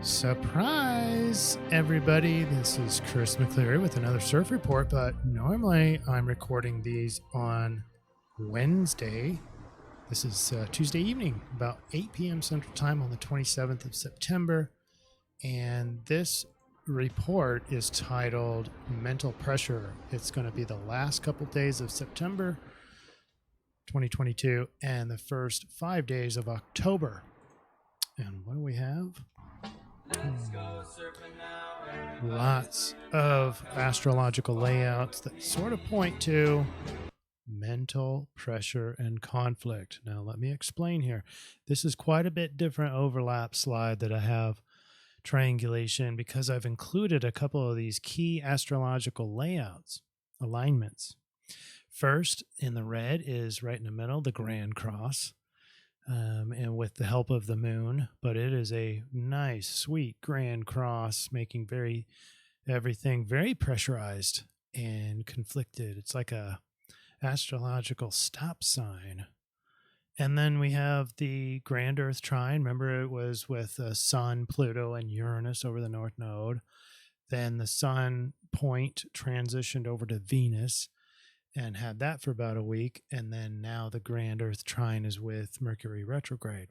Surprise, everybody. This is Chris McCleary with another CIRF report, but normally I'm recording these on Wednesday. This is Tuesday evening, about 8 p.m. Central Time on the 27th of September. And this report is titled Mental Pressure. It's going to be the last couple days of September 2022 and the first 5 days of October. And what do we have? Lots of astrological layouts that sort of point to mental pressure and conflict. Now, let me explain here. This is quite a bit different overlap slide that I have triangulation because I've included a couple of these key astrological layouts, alignments. First, in the red is right in the middle, the Grand Cross. And with the help of the moon, but it is a nice, sweet Grand Cross, making everything very pressurized and conflicted. It's like a astrological stop sign. And then we have the Grand Earth Trine. Remember, it was with Sun, Pluto, and Uranus over the North Node. Then the Sun point transitioned over to Venus and had that for about a week. And then now the Grand Earth Trine is with Mercury retrograde.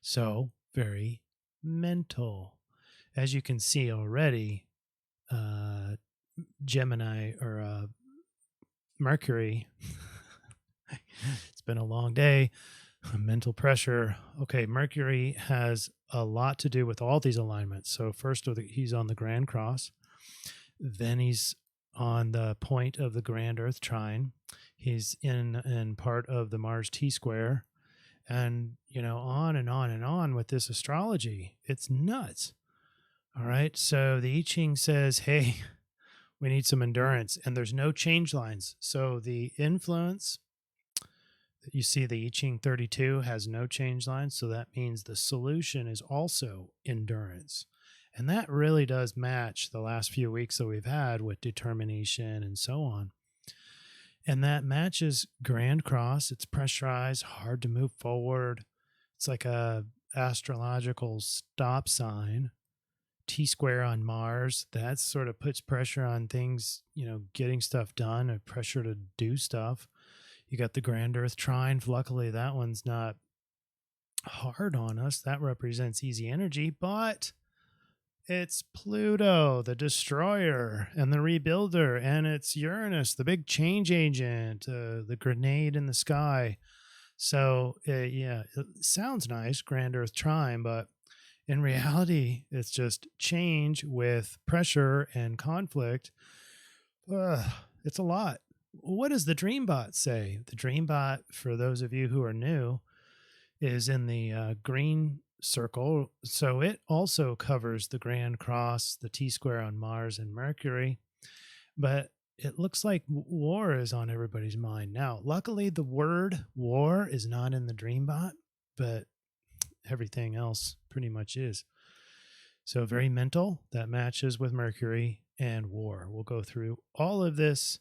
So very mental. As you can see already, Gemini or Mercury, it's been a long day, mental pressure. Okay, Mercury has a lot to do with all these alignments. So first, he's on the Grand Cross. Then he's on the point of the Grand Earth Trine. He's in part of the Mars T-square. And, on and on and on with this astrology. It's nuts. All right. So the I-Ching says, hey, we need some endurance. And there's no change lines. So the influence, you see the I-Ching 32 has no change lines. So that means the solution is also endurance. And that really does match the last few weeks that we've had with determination and so on. And that matches Grand Cross. It's pressurized, hard to move forward. It's like a astrological stop sign. T-square on Mars, that sort of puts pressure on things, getting stuff done, or pressure to do stuff. You got the Grand Earth Trine. Luckily, that one's not hard on us. That represents easy energy, but it's Pluto, the destroyer and the rebuilder, and it's Uranus, the big change agent, the grenade in the sky. So, it sounds nice, Grand Earth Trine, but in reality, it's just change with pressure and conflict. It's a lot. What does the Dreambot say? The Dreambot, for those of you who are new, is in the green circle. So it also covers the Grand Cross, the T-square on Mars and Mercury. But it looks like war is on everybody's mind. Now, luckily, the word war is not in the Dreambot, but everything else pretty much is. So very mental. That matches with Mercury and war. We'll go through all of this.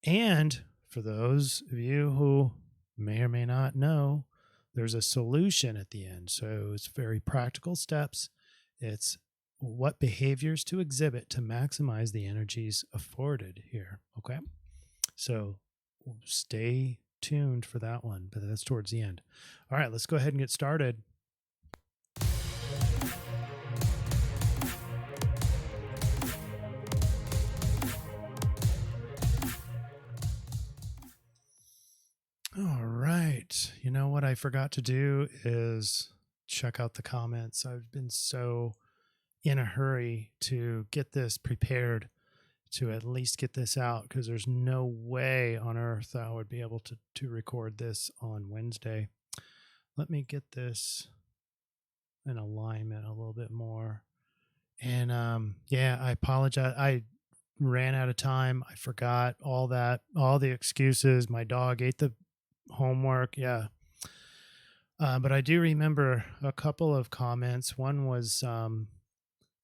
And for those of you who may or may not know, there's a solution at the end. So it's very practical steps. It's what behaviors to exhibit to maximize the energies afforded here. Okay. So stay tuned for that one, but that's towards the end. All right, let's go ahead and get started. All right. You know what I forgot to do is check out the comments. I've been so in a hurry to get this prepared, to at least get this out, because there's no way on earth I would be able to record this on Wednesday. Let me get this in alignment a little bit more. And I apologize. I ran out of time. I forgot all the excuses. My dog ate the homework. But I do remember a couple of comments. One was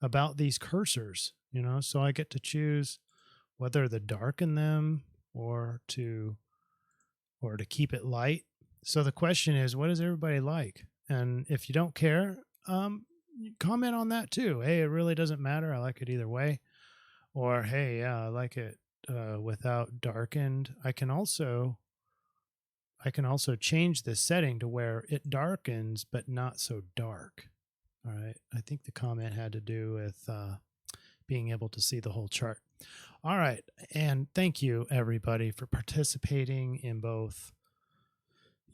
about these cursors, so I get to choose whether to darken them or to keep it light. So the question is, what does everybody like? And if you don't care, comment on that too. Hey, it really doesn't matter. I like it either way. Or, hey, yeah, I like it without darkened. I can also change this setting to where it darkens, but not so dark. All right. I think the comment had to do with being able to see the whole chart. All right. And thank you, everybody, for participating in both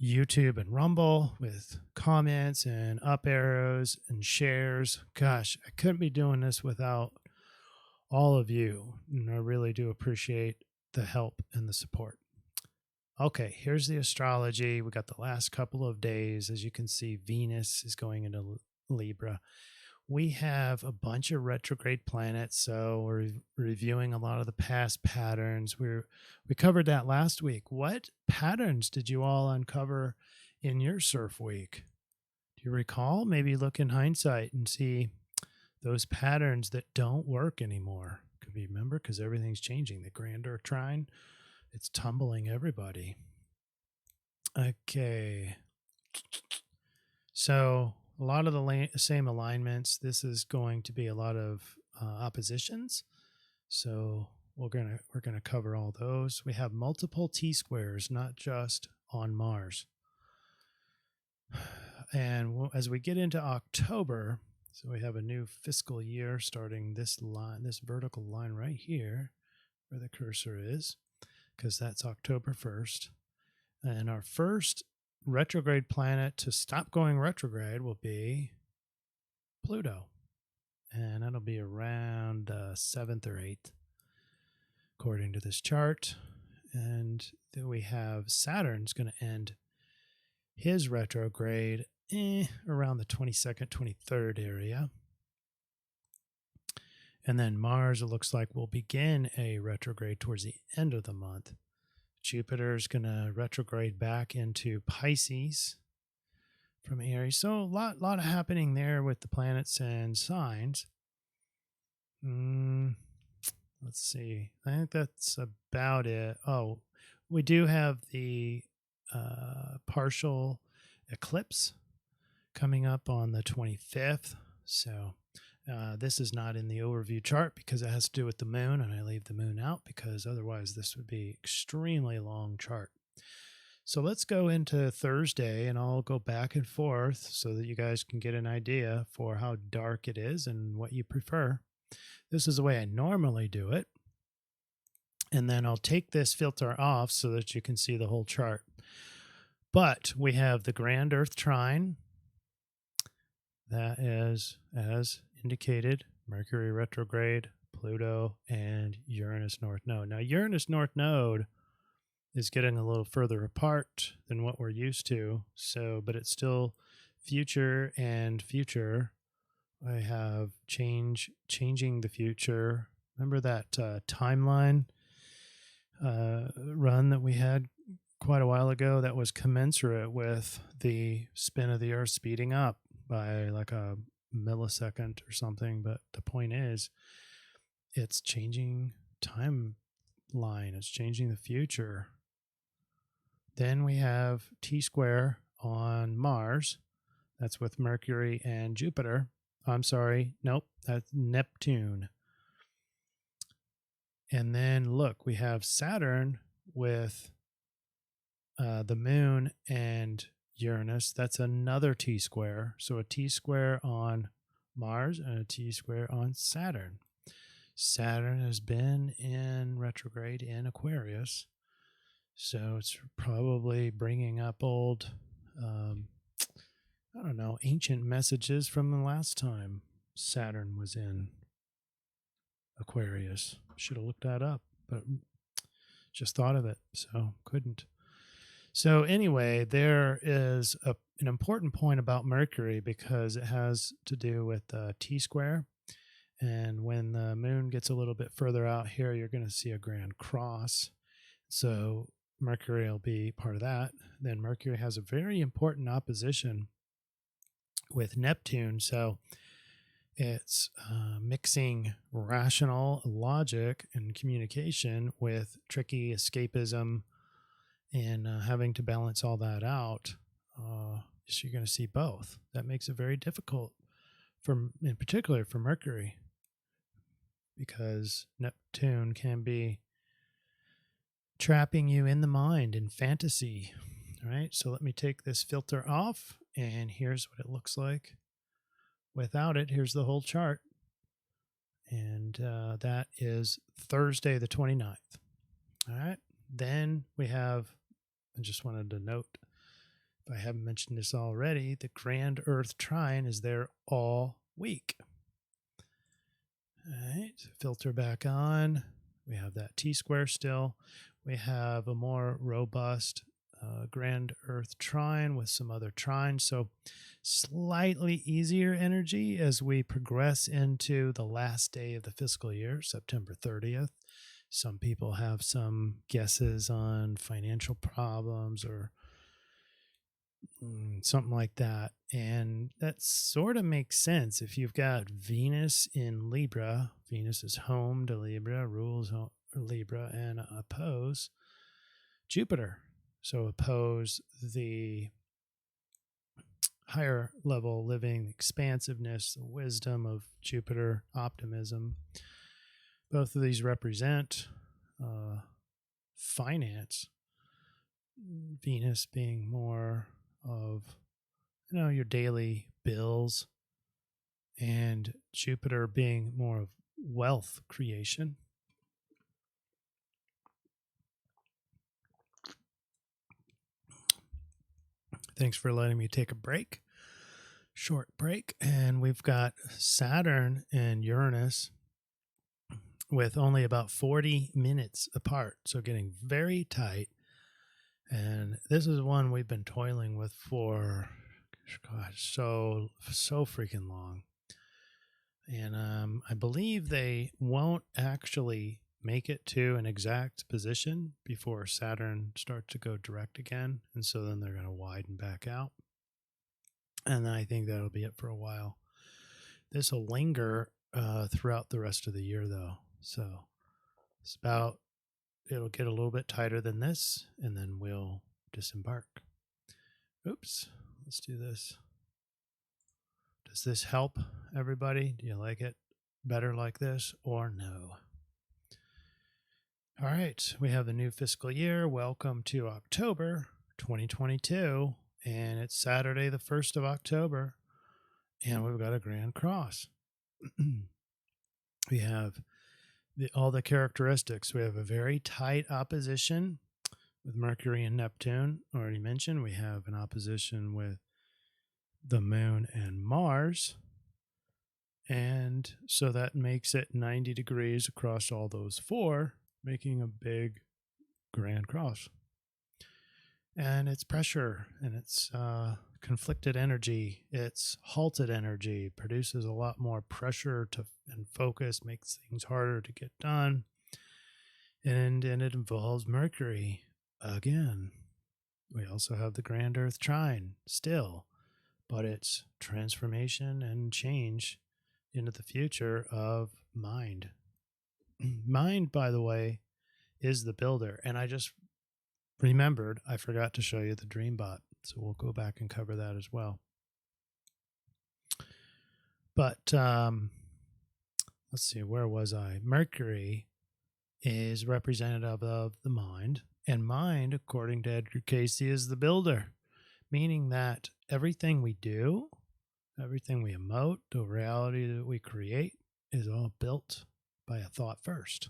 YouTube and Rumble with comments and up arrows and shares. Gosh, I couldn't be doing this without all of you. And I really do appreciate the help and the support. Okay, here's the astrology. We got the last couple of days. As you can see, Venus is going into Libra. We have a bunch of retrograde planets, so we're reviewing a lot of the past patterns. We covered that last week. What patterns did you all uncover in your CIRF week? Do you recall? Maybe look in hindsight and see those patterns that don't work anymore. Could be, remember, because everything's changing. The grander trine, it's tumbling everybody. Okay. So a lot of the same alignments. This is going to be a lot of oppositions. So we're gonna cover all those. We have multiple T-squares, not just on Mars. And as we get into October, so we have a new fiscal year starting this line, this vertical line right here, where the cursor is, because that's October 1st. And our first retrograde planet to stop going retrograde will be Pluto. And that'll be around 7th or 8th, according to this chart. And then we have Saturn's going to end his retrograde around the 22nd, 23rd area. And then Mars, it looks like, will begin a retrograde towards the end of the month. Jupiter's going to retrograde back into Pisces from Aries. So a lot of happening there with the planets and signs. Let's see. I think that's about it. Oh, we do have the partial eclipse coming up on the 25th. So this is not in the overview chart because it has to do with the moon, and I leave the moon out because otherwise this would be extremely long chart. So let's go into Thursday, and I'll go back and forth so that you guys can get an idea for how dark it is and what you prefer. This is the way I normally do it. And then I'll take this filter off so that you can see the whole chart. But we have the grand Earth trine. That is, as indicated, Mercury retrograde, Pluto, and Uranus North Node. Now, Uranus North Node is getting a little further apart than what we're used to. So, but it's still future and future. I have changing the future. Remember that timeline run that we had quite a while ago that was commensurate with the spin of the Earth speeding up by like a millisecond or something. But the point is, it's changing timeline. It's changing the future. Then we have T-square on Mars. That's with Mercury and Jupiter. I'm sorry. Nope. That's Neptune. And then look, we have Saturn with the moon and Uranus. That's another T-square. So a T-square on Mars and a T-square on Saturn. Saturn has been in retrograde in Aquarius. So it's probably bringing up old, I don't know, ancient messages from the last time Saturn was in Aquarius. Should have looked that up, but just thought of it, so couldn't. So anyway, there is an important point about Mercury because it has to do with T-square. And when the moon gets a little bit further out here, you're going to see a grand cross. So Mercury will be part of that. Then Mercury has a very important opposition with Neptune. So it's mixing rational logic and communication with tricky escapism and having to balance all that out. So you're going to see both. That makes it very difficult in particular for Mercury, because Neptune can be trapping you in the mind, in fantasy. All right, so let me take this filter off, and here's what it looks like without it. Here's the whole chart, and that is Thursday the 29th. All right, then we have, I just wanted to note, if I haven't mentioned this already, the Grand Earth Trine is there all week. All right, filter back on. We have that T-square still. We have a more robust Grand Earth Trine with some other trines. So slightly easier energy as we progress into the last day of the fiscal year, September 30th. Some people have some guesses on financial problems or something like that. And that sort of makes sense. If you've got Venus in Libra, Venus is home to Libra, rules Libra, and oppose Jupiter. So oppose the higher level living, expansiveness, the wisdom of Jupiter, optimism. Both of these represent finance. Venus being more of, your daily bills, and Jupiter being more of wealth creation. Thanks for letting me take a break. Short break. And we've got Saturn and Uranus with only about 40 minutes apart. So getting very tight. And this is one we've been toiling with for, so freaking long. And I believe they won't actually make it to an exact position before Saturn starts to go direct again. And so then they're going to widen back out. And I think that'll be it for a while. This will linger throughout the rest of the year, though. So it'll get a little bit tighter than this, and then we'll disembark. Oops, let's do this. Does this help, everybody? Do you like it better like this or no? All right, we have the new fiscal year. Welcome to October 2022, and it's Saturday, the 1st of October, and we've got a Grand Cross. We have all the characteristics. We have a very tight opposition with Mercury and Neptune, already mentioned. We have an opposition with the Moon and Mars. And so that makes it 90 degrees across all those four, making a big Grand Cross. And it's pressure, and it's conflicted energy. It's halted energy, produces a lot more pressure and focus, makes things harder to get done. And it involves Mercury again. We also have the Grand Earth Trine still, but it's transformation and change into the future of mind. Mind, by the way, is the builder. And I just remembered I forgot to show you the Dreambot. So we'll go back and cover that as well. But let's see, where was I? Mercury is representative of the mind. And mind, according to Edgar Cayce, is the builder, meaning that everything we do, everything we emote, the reality that we create is all built by a thought first.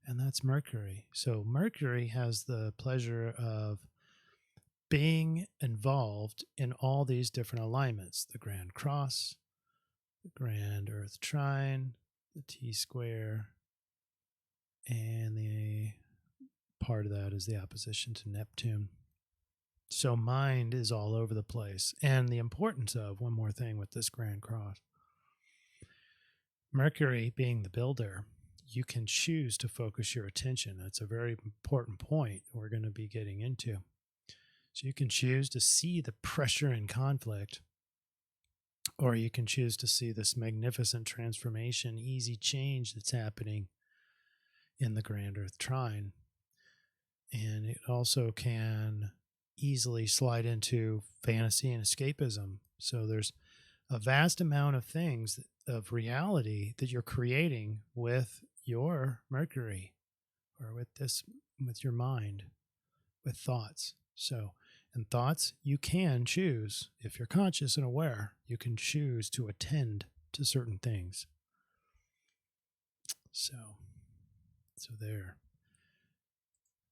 And that's Mercury. So Mercury has the pleasure of being involved in all these different alignments: the Grand Cross, the Grand Earth Trine, the T-square, and the part of that is the opposition to Neptune. So mind is all over the place. And the importance of, one more thing with this Grand Cross, Mercury being the builder, you can choose to focus your attention. That's a very important point we're going to be getting into. So you can choose to see the pressure and conflict, or you can choose to see this magnificent transformation, easy change that's happening in the Grand Earth Trine. And it also can easily slide into fantasy and escapism. So there's a vast amount of things of reality that you're creating with your Mercury, or with your mind, with thoughts. So, in thoughts, you can choose, if you're conscious and aware, you can choose to attend to certain things. So there.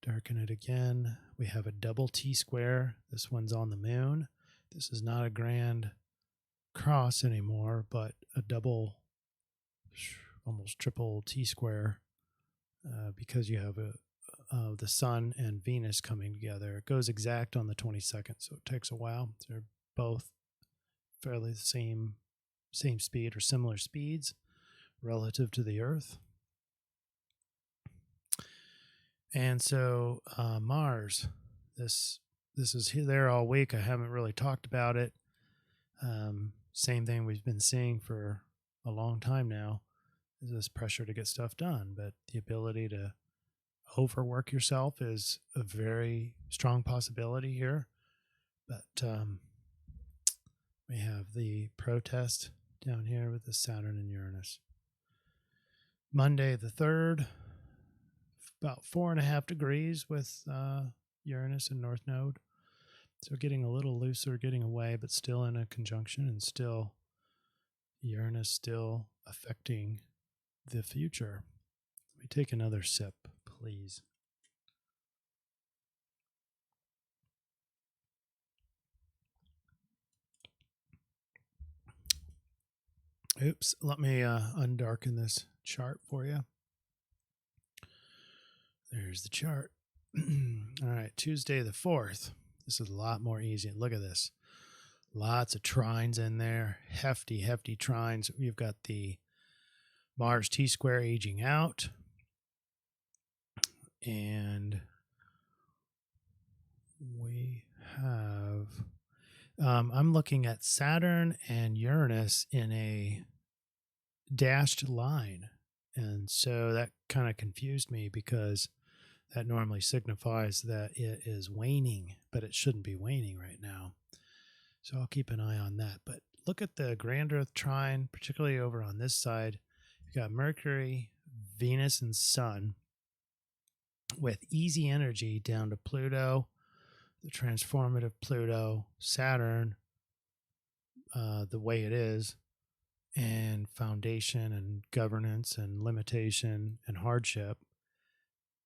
Darken it again. We have a double T-square. This one's on the moon. This is not a grand cross anymore, but a double, almost triple T-square, because you have the Sun and Venus coming together. It goes exact on the 22nd, so it takes a while. They're both fairly the same speed or similar speeds relative to the Earth. And so Mars, this is there all week. I haven't really talked about it. Same thing we've been seeing for a long time now, is this pressure to get stuff done. But the ability to overwork yourself is a very strong possibility here. But we have the protest down here with the Saturn and Uranus. Monday the 3rd, about 4.5 degrees with Uranus and North Node. So getting a little looser, getting away, but still in a conjunction, and still Uranus still affecting the future. Let me take another sip, please. Oops, let me undarken this chart for you. There's the chart. All right, Tuesday the 4th. This is a lot more easy. Look at this. Lots of trines in there. Hefty trines. We've got the Mars T-square aging out. And we have... I'm looking at Saturn and Uranus in a dashed line. And so that kind of confused me, because that normally signifies that it is waning, but it shouldn't be waning right now. So I'll keep an eye on that. But look at the Grand Earth trine, particularly over on this side. You've got Mercury, Venus, and Sun with easy energy down to Pluto, the transformative Pluto, Saturn, the way it is, and foundation and governance and limitation and hardship.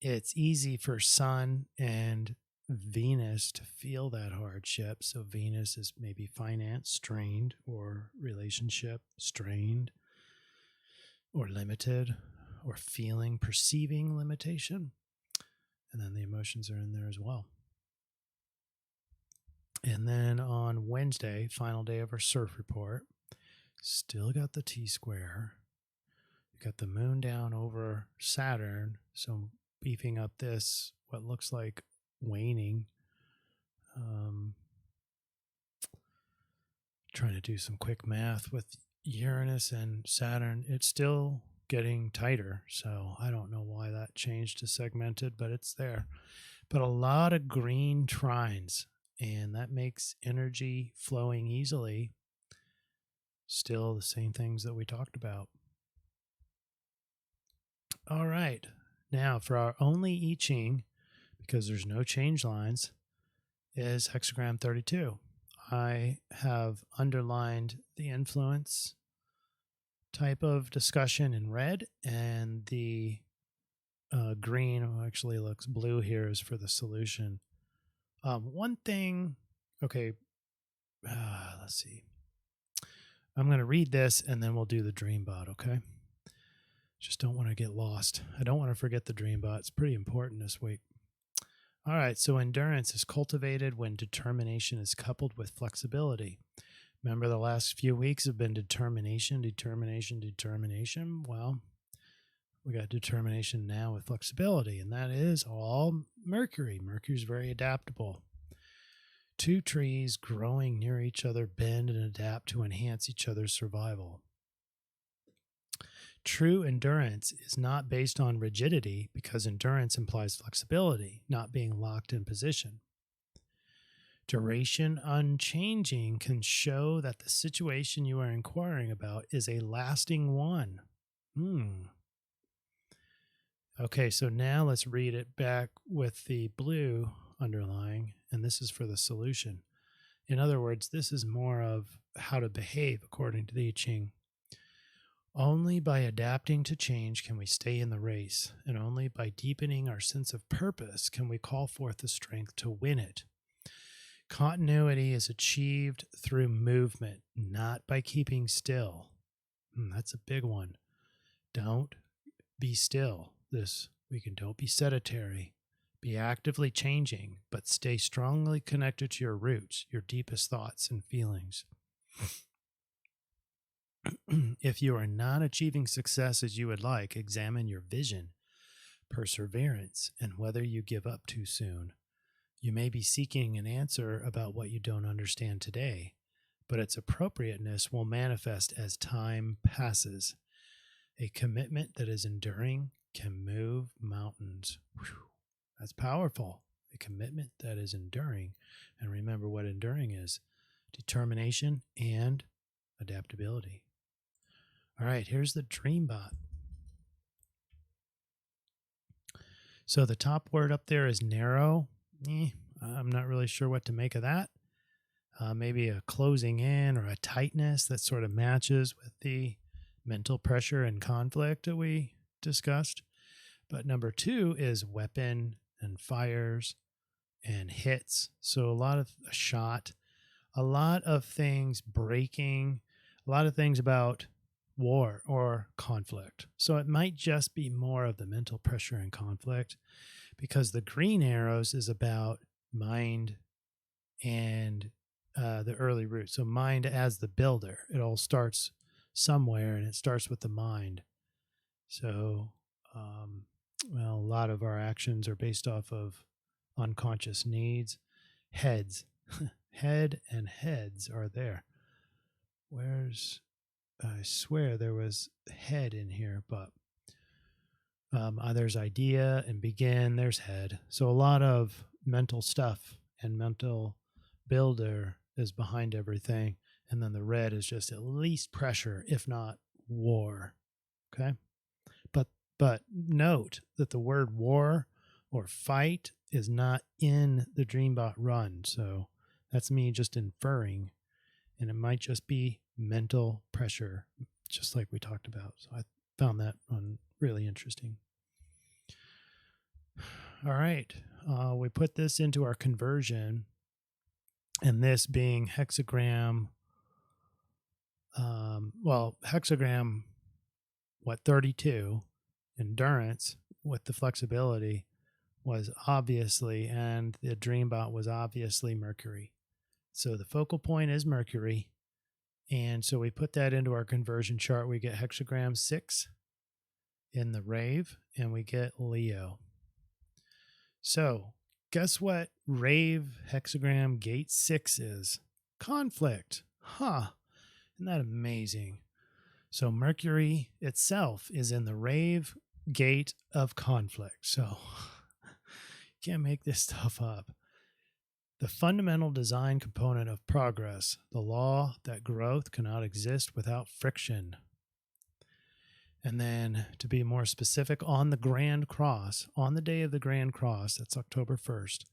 It's easy for Sun and Venus to feel that hardship. So Venus is maybe finance strained, or relationship strained, or limited, or perceiving limitation. And then the emotions are in there as well. And then on Wednesday, final day of our CIRF report, still got the T-square. You got the moon down over Saturn, so beefing up this, what looks like waning. Trying to do some quick math with Uranus and Saturn. It's still getting tighter, so I don't know why that changed to segmented, but it's there. But a lot of green trines, and that makes energy flowing easily. Still the same things that we talked about. All right. Now, for our only I-Ching, because there's no change lines, is Hexagram 32. I have underlined the influence type of discussion in red, and the green actually looks blue here is for the solution. One thing, okay, let's see. I'm going to read this, and then we'll do the dream bot, okay? Just don't want to get lost. I don't want to forget the dream bot. It's pretty important this week. All right, so endurance is cultivated when determination is coupled with flexibility. Remember, the last few weeks have been determination. Well, we got determination now with flexibility, and that is all Mercury. Mercury's very adaptable. Two trees growing near each other bend and adapt to enhance each other's survival. True endurance is not based on rigidity, because endurance implies flexibility, not being locked in position. Duration unchanging can show that the situation you are inquiring about is a lasting one. Okay, so now let's read it back with the blue underlying, and this is for the solution. In other words, this is more of how to behave according to the I-Ching. Only by adapting to change can we stay in the race, and only by deepening our sense of purpose can we call forth the strength to win it. Continuity is achieved through movement, not by keeping still. That's a big one. Don't be still this weekend. Don't be sedentary. Be actively changing, but stay strongly connected to your roots, your deepest thoughts and feelings. If you are not achieving success as you would like, examine your vision, perseverance, and whether you give up too soon. You may be seeking an answer about what you don't understand today, but its appropriateness will manifest as time passes. A commitment that is enduring can move mountains. Whew. That's powerful. A commitment that is enduring. And remember what enduring is: determination and adaptability. All right, here's the Dreambot. So the top word up there is narrow. I'm not really sure what to make of that. Maybe a closing in or a tightness that sort of matches with the mental pressure and conflict that we discussed. But number 2 is weapon and fires and hits. So a lot of a shot, a lot of things breaking, a lot of things about war or conflict. So it might just be more of the mental pressure and conflict, because the green arrows is about mind and the early root. So mind as the builder. It all starts somewhere, and it starts with the mind. So, a lot of our actions are based off of unconscious needs. Heads. Head and heads are there. I swear there was head in here, but there's idea and begin, there's head. So a lot of mental stuff and mental builder is behind everything. And then the red is just at least pressure, if not war. Okay. But note that the word war or fight is not in the Dreambot run. So that's me just inferring, and it might just be mental pressure, just like we talked about. So I found that one really interesting. All right. We put this into our conversion, and this being hexagram, hexagram, 32, endurance with the flexibility was obviously, and the Dreambot was obviously Mercury. So the focal point is Mercury. And so we put that into our conversion chart. We get hexagram 6 in the rave, and we get Leo. So guess what rave hexagram gate 6 is? Conflict. Isn't that amazing? So Mercury itself is in the rave gate of conflict. So you can't make this stuff up. The fundamental design component of progress, the law that growth cannot exist without friction. And then to be more specific, on the Grand Cross, on the day of the Grand Cross, that's October 1st,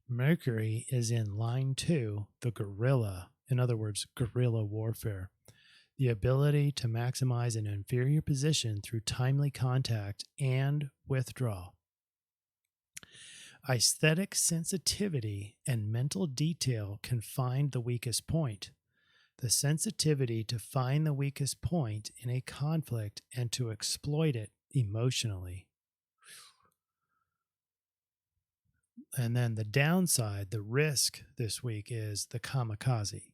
Mercury is in line 2, the guerrilla. In other words, guerrilla warfare. The ability to maximize an inferior position through timely contact and withdrawal. Aesthetic sensitivity and mental detail can find the weakest point. The sensitivity to find the weakest point in a conflict and to exploit it emotionally. And then the downside, the risk this week is the kamikaze.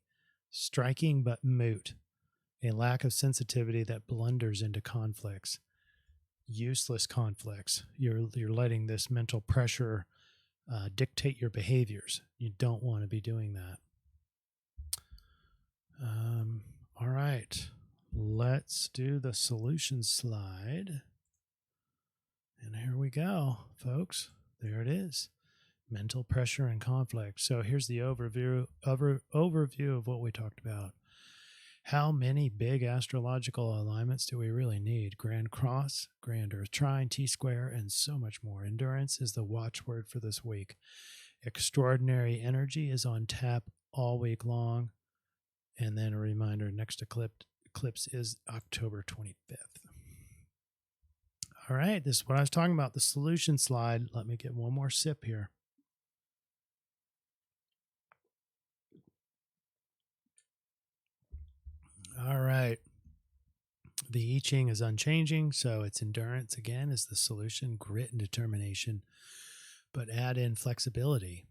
Striking but moot. A lack of sensitivity that blunders into conflicts. Useless conflicts. You're letting this mental pressure dictate your behaviors. You don't want to be doing that. All right. Let's do the solution slide. And here we go, folks. There it is. mental pressure and conflict. So here's the overview of what we talked about. How many big astrological alignments do we really need? Grand Cross, Grand Earth Trine, T-square, and so much more. Endurance is the watchword for this week. Extraordinary energy is on tap all week long. And then a reminder, next eclipse is October 25th. All right, this is what I was talking about, the solution slide. Let me get one more sip here. All right. The I-Ching is unchanging, so its endurance, again, is the solution, grit and determination, but add in flexibility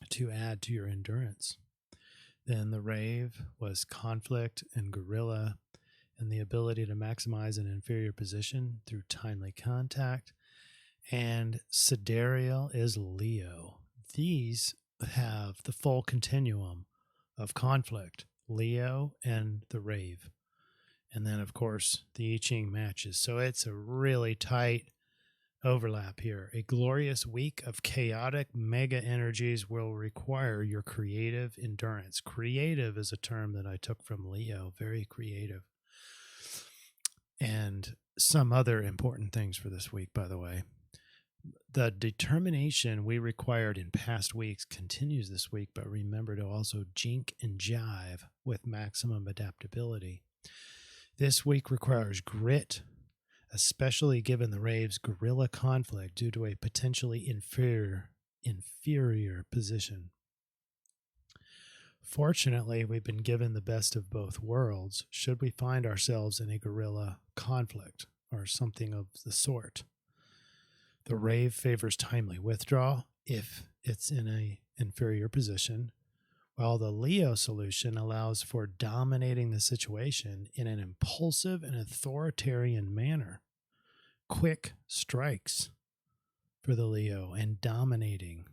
to add to your endurance. Then the rave was conflict and guerrilla and the ability to maximize an inferior position through timely contact. And sidereal is Leo. These have the full continuum of conflict, Leo and the rave. And then, of course, the I-Ching matches. So it's a really tight overlap here. A glorious week of chaotic mega energies will require your creative endurance. Creative is a term that I took from Leo, very creative. And some other important things for this week, by the way. The determination we required in past weeks continues this week, but remember to also jink and jive with maximum adaptability. This week requires grit, especially given the rave's guerrilla conflict due to a potentially inferior position. Fortunately, we've been given the best of both worlds should we find ourselves in a guerrilla conflict or something of the sort. The rave favors timely withdrawal if it's in an inferior position, while the Leo solution allows for dominating the situation in an impulsive and authoritarian manner. Quick strikes for the Leo and dominating.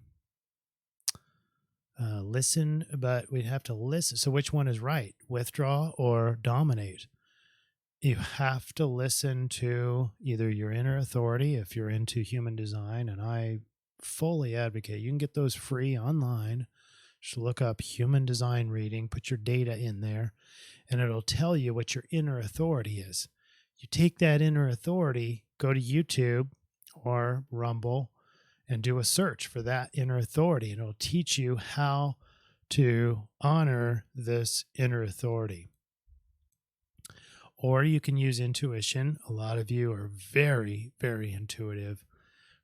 Listen, but we'd have to listen. So which one is right? Withdraw or dominate? You have to listen to either your inner authority if you're into human design, and I fully advocate. You can get those free online. Just look up human design reading, put your data in there, and it'll tell you what your inner authority is. You take that inner authority, go to YouTube or Rumble, and do a search for that inner authority, and it'll teach you how to honor this inner authority. Or you can use intuition. A lot of you are very, very intuitive.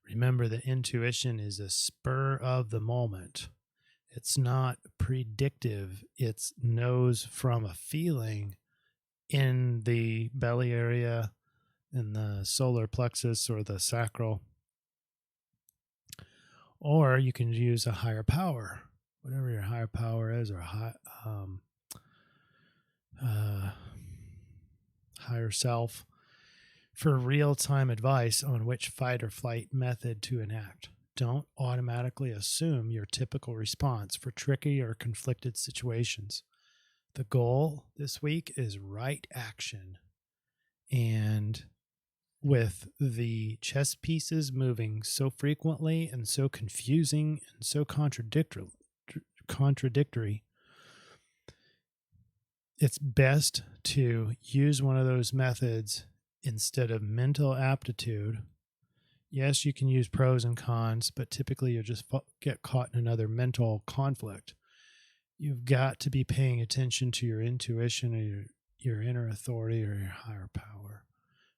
Remember that intuition is a spur of the moment. It's not predictive. It knows from a feeling in the belly area, in the solar plexus or the sacral. Or you can use a higher power, whatever your higher power is, or higher self, for real-time advice on which fight or flight method to enact. Don't automatically assume your typical response for tricky or conflicted situations. The goal this week is right action. And with the chess pieces moving so frequently and so confusing and so contradictory, it's best to use one of those methods instead of mental aptitude. Yes, you can use pros and cons, but typically you'll just get caught in another mental conflict. You've got to be paying attention to your intuition or your inner authority or your higher power.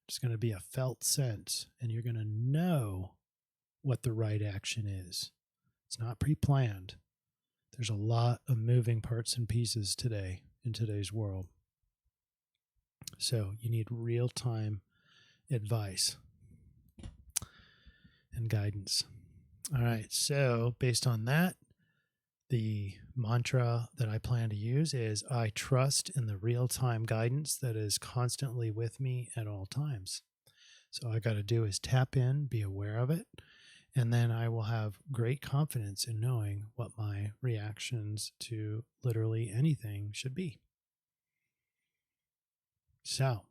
It's going to be a felt sense, and you're going to know what the right action is. It's not pre-planned. There's a lot of moving parts and pieces today in today's world. So you need real-time advice and guidance. All right, so based on that, the mantra that I plan to use is, I trust in the real-time guidance that is constantly with me at all times. So all I got to do is tap in, be aware of it, and then I will have great confidence in knowing what my reactions to literally anything should be. So,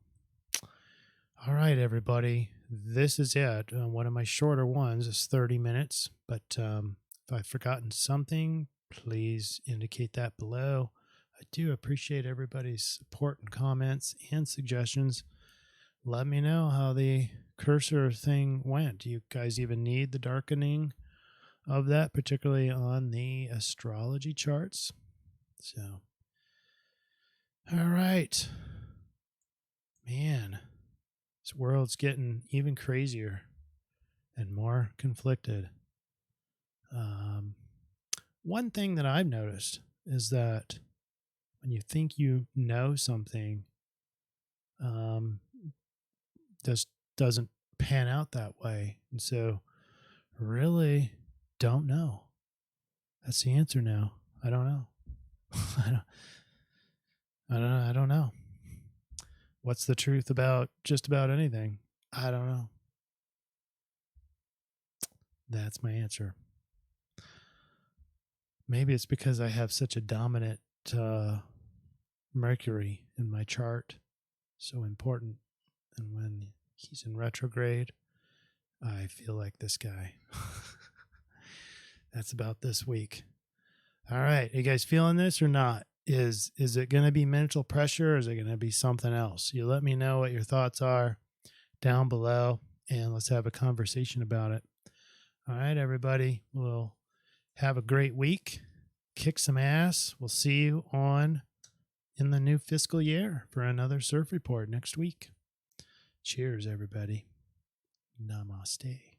all right, everybody, this is it. One of my shorter ones is 30 minutes, but if I've forgotten something, please indicate that below. I do appreciate everybody's support and comments and suggestions. Let me know how the cursor thing went. Do you guys even need the darkening of that, particularly on the astrology charts? So, all right. Man, this world's getting even crazier and more conflicted. One thing that I've noticed is that when you think you know something, just doesn't pan out that way. And so really don't know. That's the answer now. I don't know. I don't know. What's the truth about just about anything? I don't know. That's my answer. Maybe it's because I have such a dominant Mercury in my chart. So important. And when he's in retrograde, I feel like this guy. That's about this week. All right. Are you guys feeling this or not? Is it going to be mental pressure or is it going to be something else? You let me know what your thoughts are down below and let's have a conversation about it. All right, everybody. We'll have a great week. Kick some ass. We'll see you in the new fiscal year for another CIRF report next week. Cheers, everybody. Namaste.